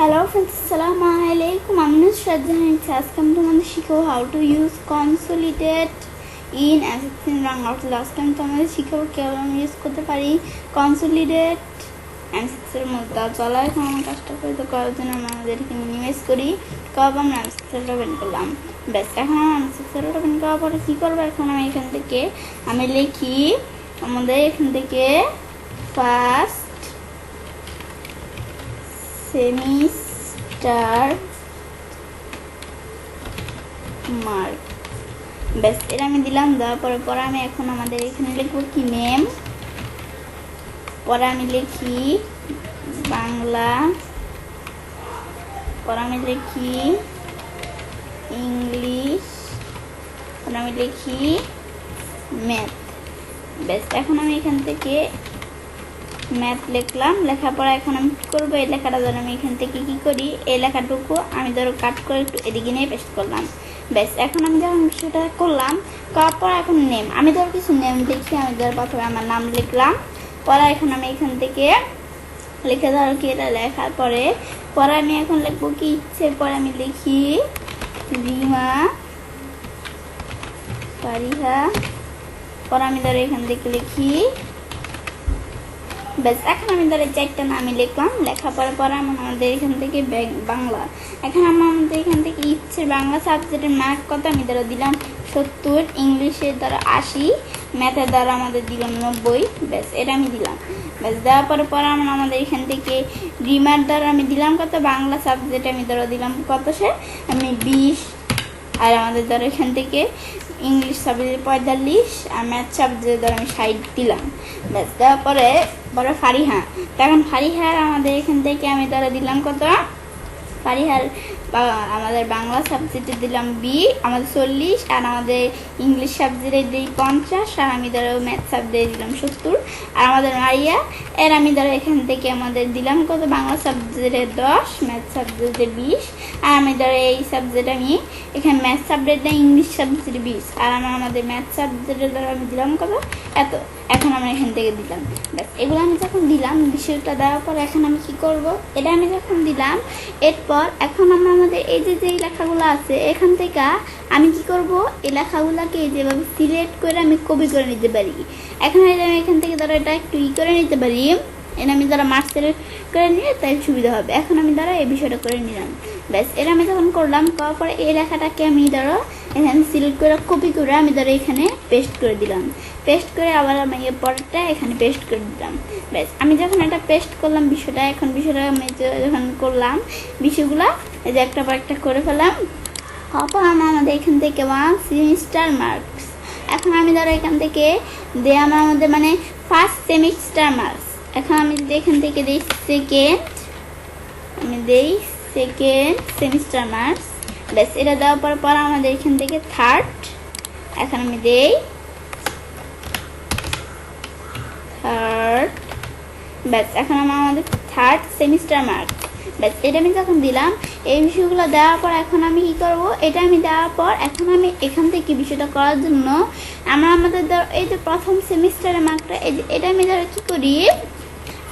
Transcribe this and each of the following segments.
Hello friends, Assalamu alaikum. I'm Nusrat Jahan. Has come to শিখো how to use Consolidate in Assistant Bangla. Last time তোমাদের শিখো কিভাবে আমি use করতে পারি Consolidate M6 এর মধ্যে। চলো এখন আমরা কাজটা করে তো করার জন্য আমাদের এখানে মিনিমাইজ করি। কব আমরা M6 এর ওপেন করলাম। ব্যাস এখন M6 এর ওপেন করার পরে কি করব, এখন আমি এখান থেকে আমি লিখি আমাদের এখান থেকে ফার্স্ট সেমিস্টার মার্ক। ব্যাস এটা আমি দিলাম। দেওয়ার পরে আমি এখন আমাদের এখানে লিখবো কি নেম, পরে আমি লিখি বাংলা, পরে আমি লিখি ইংলিশ, পরে আমি লিখি ম্যাথ। ব্যাস এখন আমি এখান থেকে ম্যাথ লিখলাম। লেখার পরে এখন আমি কী করবো, এই লেখাটা ধরো আমি এখান থেকে কী করি, এই লেখাটুকু আমি ধরো কাট করে একটু এদিকে নিয়ে পেস্ট করলাম। ব্যাস এখন আমি যখন বিষয়টা করলাম, করার পর এখন নেম, আমি ধরো কিছু নেম লিখি। আমি ধরো প্রথমে আমার নাম লিখলাম, পরে এখন আমি এখান থেকে লিখে ধরো কি এটা লেখার পরে আমি এখন লিখবো কি ইচ্ছে, পরে আমি লিখি রিমা ফারিহা, পরে আমি ধরো এখান থেকে লিখি। ব্যাস এখন আমি ধরো চারটা নামই লিখলাম। লেখার পরে আমাদের এখান থেকে বাংলা, এখন আমাদের এখান থেকে ইচ্ছে বাংলা সাবজেক্টের মার্ক কত, আমি ধরো দিলাম 70, ইংলিশের দ্বারা 80, ম্যাথের দ্বারা আমাদের দিলাম 90। ব্যাস এটা আমি দিলাম। ব্যাস দেওয়ার পরে আমাদের এখান থেকে রিমার দ্বারা আমি দিলাম কত, বাংলা সাবজেক্ট আমি ধরো দিলাম কত, আমি 20, আর আমাদের ধরো এখান থেকে ইংলিশ সাবজেক্ট 45, আর ম্যাথ সাবজেক্ট ধরো আমি 60 দিলাম। ব্যাস দেওয়ার পরে ফারিহা, তখন ফারিহার আমাদের এখান থেকে আমি ধরো দিলাম কত, ফারিহার আমাদের বাংলা সাবজেক্টে দিলাম আমাদের 40, আর আমাদের ইংলিশ সাবজেক্টে দিই 50, আর আমি ধরো ম্যাথ সাবজেক্টে দিলাম 70, আর আমাদের মারিয়া এর আমি ধরো এখান থেকে আমাদের দিলাম কত, বাংলা সাবজেক্টে 10, ম্যাথ সাবজেক্টে 20, আর আমি ধরো এই সাবজেক্ট আমি এখানে ম্যাথ সাবজেক্টে ইংলিশ সাবজেক্টে 20, আর আমাদের ম্যাথ সাবজেক্টে ধরো আমি দিলাম কত, এত। এখন আমরা এখান থেকে দিলাম। ব্যাস এগুলো আমি যখন দিলাম, বিষয়টা দেওয়ার পর এখন আমি কি করব, এটা আমি যখন দিলাম, এরপর এখন আমরা আমাদের এই যে লেখাগুলো আছে এখান থেকে আমি কি করব, এই লেখাগুলোকে যেভাবে সিলেক্ট করে আমি কপি করে নিতে পারি। এখন আমি এখান থেকে ধরো এটা একটু করে নিতে পারি, এটা আমি ধরো মার্ক সিলেক্ট করে নিলে তাই সুবিধা হবে। এখন আমি ধরো এই বিষয়টা করে নিলাম। ব্যাস এটা আমি যখন করলাম, করার পরে এই লেখাটাকে আমি ধরো এখানে সিলেক্ট করে কপি করে আমি ধরো এখানে পেস্ট করে দিলাম। পেস্ট করে আবার আমি এর পরেরটা এখানে পেস্ট করে দিলাম। ব্যাস আমি যখন এটা পেস্ট করলাম বিষয়টা, এখন বিষয়টা আমি যখন করলাম বিষয়গুলো এই যে একটা পর একটা করে ফেলাম। তারপর আমাদের এখান থেকে 1 সেমিস্টার মার্কস, এখন আমি ধরো এখান থেকে দিয়ে আমাদের মানে ফার্স্ট সেমিস্টার মার্কস, এখন আমি যদি এখান থেকে দিই সেকেন্ড, আমি দিই সেকেন্ড সেমিস্টার মার্কস। ব্যাস এটা দেওয়ার পর আমাদের এখান থেকে থার্ড, এখন আমি দিই থার্ড। ব্যাস এখন আমাদের থার্ড সেমিস্টার মার্কস। ব্যাস এটা আমি যখন দিলাম, এই বিষয়গুলো দেওয়ার পর এখন আমি কি করব, এটা আমি দেওয়ার পর এখন আমি এখান থেকে বিষয়টা করার জন্য আমাদের ধরো এই যে প্রথম সেমিস্টারের মার্কটা এটা আমি ধরো কি করি,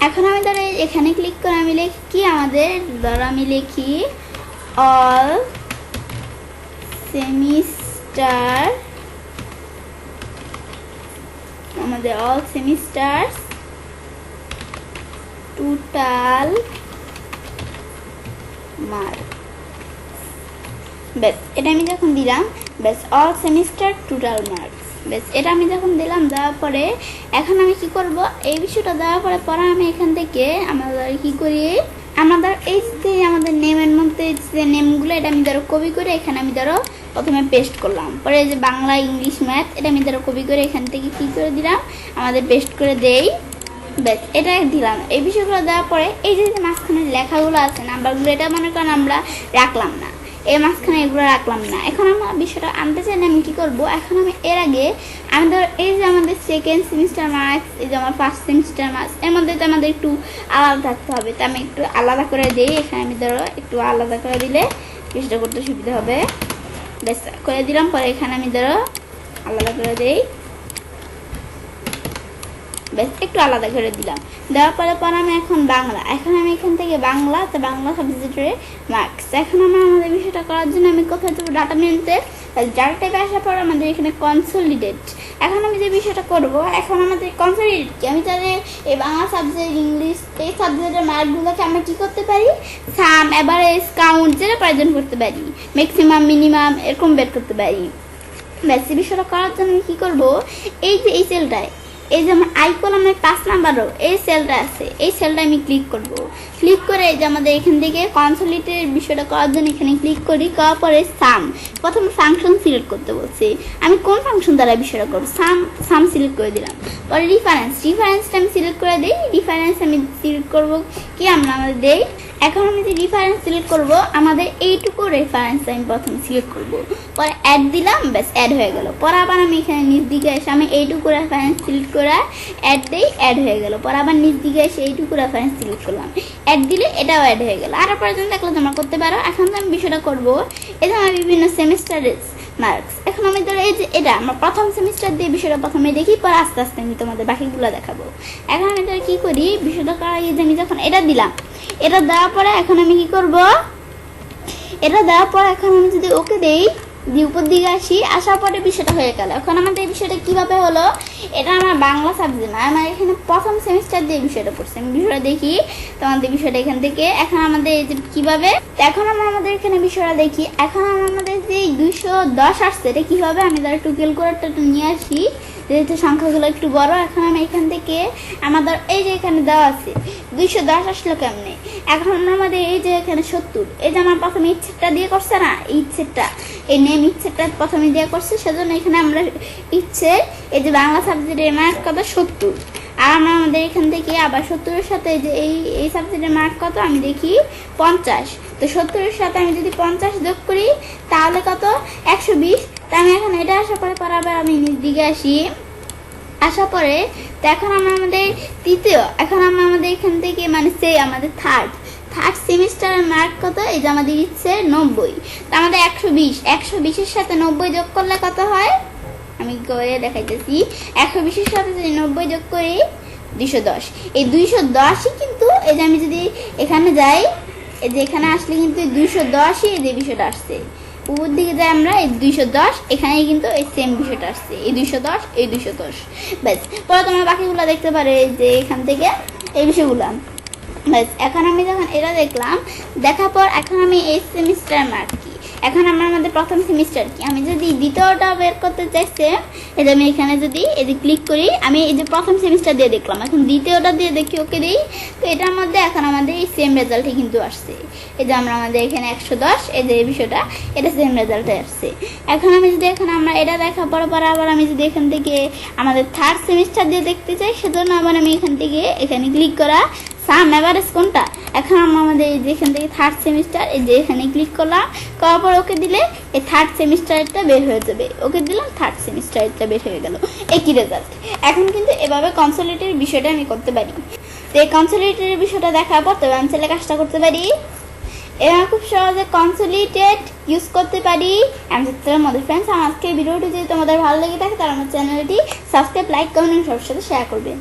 এখন আমি ধরো এখানে ক্লিক করে আমি লিখি কি আমাদের ধরো আমি লিখি অল সেমিস্টার, আমাদের অল সেমিস্টার টোটাল মার্ক। ব্যাস এটা আমি যখন দিলাম, ব্যাস অল সেমিস্টার টোটাল মার্কস। ব্যাস এটা আমি যখন দিলাম, দেওয়ার পরে এখন আমি কি করব, এই বিষয়টা দেওয়ার পরে আমি এখান থেকে আমাদের কি করি, আমাদের এই যে আমাদের নেমের মধ্যে যে নেমগুলো এটা আমি ধরো কপি করে এখানে আমি ধরো প্রথমে পেস্ট করলাম, পরে এই যে বাংলা ইংলিশ ম্যাথ এটা আমি ধরো কপি করে এখান থেকে কি করে দিলাম, আমাদের পেস্ট করে দেই। ব্যাস এটা দিলাম। এই বিষয়গুলো দেওয়ার পরে এই যে মাঝখানে লেখাগুলো আছে নাম্বারগুলো, এটা মনে করেন আমরা রাখলাম না, এই মাঝখানে এগুলো রাখলাম না। এখন আমরা বিষয়টা আনতে চাইলে আমি কী করবো, এখন আমি এর আগে আমি ধরো এই যে আমাদের সেকেন্ড সেমিস্টার মার্কস, এই যে আমার ফার্স্ট সেমিস্টার মার্কস, এর মধ্যে তো আমাদের একটু আলাদা থাকতে হবে, তো আমি একটু আলাদা করে দিই। এখানে আমি ধরো একটু আলাদা করে দিলে বিষয়টা করতে সুবিধা হবে। ব্যাস করে দিলাম, পরে এখানে আমি ধরো আলাদা করে দিই। ব্যাস একটু আলাদা করে দিলাম। দেওয়ার পরে আমি এখন বাংলা, এখন আমি এখান থেকে বাংলা, তো বাংলা সাবজেক্টের মার্কস। এখন আমাদের বিষয়টা করার জন্য আমি কোথায় দেবো, ডাটা মেনুতে। ডাটা টাইপে আসার পর আমাদের এখানে কনসলিডেট। এখন আমি যে বিষয়টা করব, এখন আমাদের কনসলিডেট কি, আমি তাহলে এই বাংলা সাবজেক্ট, ইংলিশ এই সাবজেক্টের মার্কগুলোকে আমরা কী করতে পারি, সাম, এভারেজ, কাউন্ট যেটা প্রয়োজন করতে পারি, ম্যাক্সিমাম, মিনিমাম এরকম বের করতে পারি। ব্যাস এই বিষয়টা করার জন্য আমি কী করবো, এই যে এই সেলটায়, এই যে আমার আই কলামের 5 নাম্বারও এই সেলটা আছে, এই সেলটা আমি ক্লিক করব। ক্লিক করে এই যে আমাদের এখান থেকে কনসলিডেটের বিষয়টা করার জন্য এখানে ক্লিক করি। করার পরে সাম, প্রথমে ফাংশন সিলেক্ট করতে বলছি, আমি কোন ফাংশন দ্বারা বিষয়টা করবো, সাম সিলেক্ট করে দিলাম। পরে রিফারেন্সটা আমি সিলেক্ট করে দিই। রিফারেন্স আমি সিলেক্ট করব কি, আমাদের দেই। এখন আমি যে রিফারেন্স সিলেক্ট করব, আমাদের এইটুকু রেফারেন্স আমি প্রথমে সিলেক্ট করব। পরে অ্যাড দিলাম, ব্যাস অ্যাড হয়ে গেল। পরে আবার আমি এখানে নিচ দিকে এসে আমি এইটুকু রেফারেন্স সিলেক্ট করে অ্যাড দিই, অ্যাড হয়ে গেল। পরে আবার নিচ দিকে এসে এইটুকু রেফারেন্স সিলেক্ট করলাম, অ্যাড দিলে এটাও অ্যাড হয়ে গেল। আর প্রয়োজন থাকলে তোমরা করতে পারো। এখন তো আমি বিষয়টা করবো, এই যে আমার বিভিন্ন সেমিস্টারের মার্কস। এখন আমি ধরো এই যে এটা আমার প্রথম সেমিস্টার দিয়ে বিষয়টা প্রথমে দেখি, পরে আস্তে আস্তে আমি তোমাদের বাকিগুলো দেখাবো। এখন আমি ধরো কী করি, বিষয়টা করা, এই যে আমি যখন এটা দিলাম, এটা দেওয়ার পরে এখন আমি কি করব, এটা দেওয়ার পর এখন আমি যদি ওকে দেই, দিয়ে উপর দিকে আসি, আসার পরে বিষয়টা হয়ে গেল। এখন আমাদের এই বিষয়টা কীভাবে হলো, এটা আমার বাংলা সাবজেক্ট না, আমার এখানে প্রথম সেমিস্টার দিয়ে বিষয়টা পড়ছে। আমি বিষয়টা দেখি তোমাদের বিষয়টা এখান থেকে। এখন আমাদের এই যে কীভাবে, এখন আমাদের এখানে বিষয়টা দেখি। এখন আমাদের যে 210 আসছে, এটা কীভাবে, আমি তার একটু ক্যালকুলেটরটা নিয়ে আসি, যেহেতু সংখ্যাগুলো একটু বড়। এখন আমি এখান থেকে আমাদের এই যে এখানে দেওয়া আছে 210 আসলো কেমনে, এখন আমাদের এই যে এখানে 70, এই যে আমার প্রথমে ইচ্ছেটা দিয়ে করছে না, ইচ্ছেটা, এই নেম ইচ্ছেটা প্রথমে দিয়ে করছে, সেজন্য এখানে আমরা ইচ্ছে, এই যে বাংলা সাবজেক্টের মার্ক কত 70। আর আমরা আমাদের এখান থেকে আবার 70-এর সাথে যে এই সাবজেক্টের মার্ক কত, আমি দেখি 50। তো 70-এর সাথে আমি যদি 50 যোগ করি তাহলে কত, 120। তো আমি এখন এটা আসার পরে আবার আমি নিচ দিকে আসি, আসার পরে তো এখন আমরা আমাদের তৃতীয়, এখন আমরা আমাদের এখান থেকে মানে সেই আমাদের থার্ড সেমিস্টারের মার্ক কত, এই যে আমাদের ইচ্ছে 90। তো আমাদের 120-120-এর সাথে 90 যোগ করলে কত হয়, আমি করে দেখাইতেছি। 120-এর সাথে যদি 90 যোগ করি 210। এই 210ই কিন্তু, এই যে আমি যদি এখানে যাই, এই যে এখানে আসলে কিন্তু 210ই এই যে বিষয়টা আসছে, উপর দিকে যাই আমরা, এই 210 এখানেই কিন্তু এই সেম বিষয়টা আসছে, এই 210 ব্যাস। পরে তোমরা বাকিগুলো দেখতে পারে যে এখান থেকে এই বিষয়গুলো ব্যাস। এখন আমি যখন এটা দেখলাম, দেখার পর এখন আমি এই সেমিস্টার মার্ক কি, এখন আমরা আমাদের প্রথম সেমিস্টার কি, আমি যদি দ্বিতীয়টা বের করতে চাইছে, এই যে আমি এখানে যদি এই যে ক্লিক করি, আমি এই যে প্রথম সেমিস্টার দিয়ে দেখলাম, এখন দ্বিতীয়টা দিয়ে দেখি, ওকে দিই। তো এটার মধ্যে এখন আমাদের এই সেম রেজাল্টই কিন্তু আসছে, এই যে আমরা আমাদের এখানে 110, এই যে এই বিষয়টা, এটা সেম রেজাল্টে আসছে। এখন আমি যদি এখন আমরা এটা দেখার পর আবার আমি যদি এখান থেকে আমাদের থার্ড সেমিস্টার দিয়ে দেখতে চাই, সেজন্য আবার আমি এখান থেকে এখানে ক্লিক করা, সাম এভারেজ কোনটা, এখন আমরা আমাদের যেখান থেকে থার্ড সেমিস্টার, এই যে এখানে ক্লিক করলাম, করার পর ওকে দিলে এই থার্ড সেমিস্টারটা বের হয়ে যাবে, ওকে দিলাম, থার্ড সেমিস্টারটা বের হয়ে গেল, একই রেজাল্ট। এখন কিন্তু এভাবে কনসোলিডেটের বিষয়টা আমি করতে পারি। তো এই কনসোলিডেটের বিষয়টা দেখার পর তবে আমি ছেলে কাজটা করতে পারি, এবার খুব সহজে কনসোলিডেট ইউজ করতে পারি। আমি চিত্রের মধ্যে ফ্রেন্ডস, আমার আজকে ভিডিওটি যদি তোমাদের ভালো লেগে থাকে তাহলে আমার চ্যানেলটি সাবস্ক্রাইব, লাইক, কমেন্ট সবার সাথে শেয়ার করবে।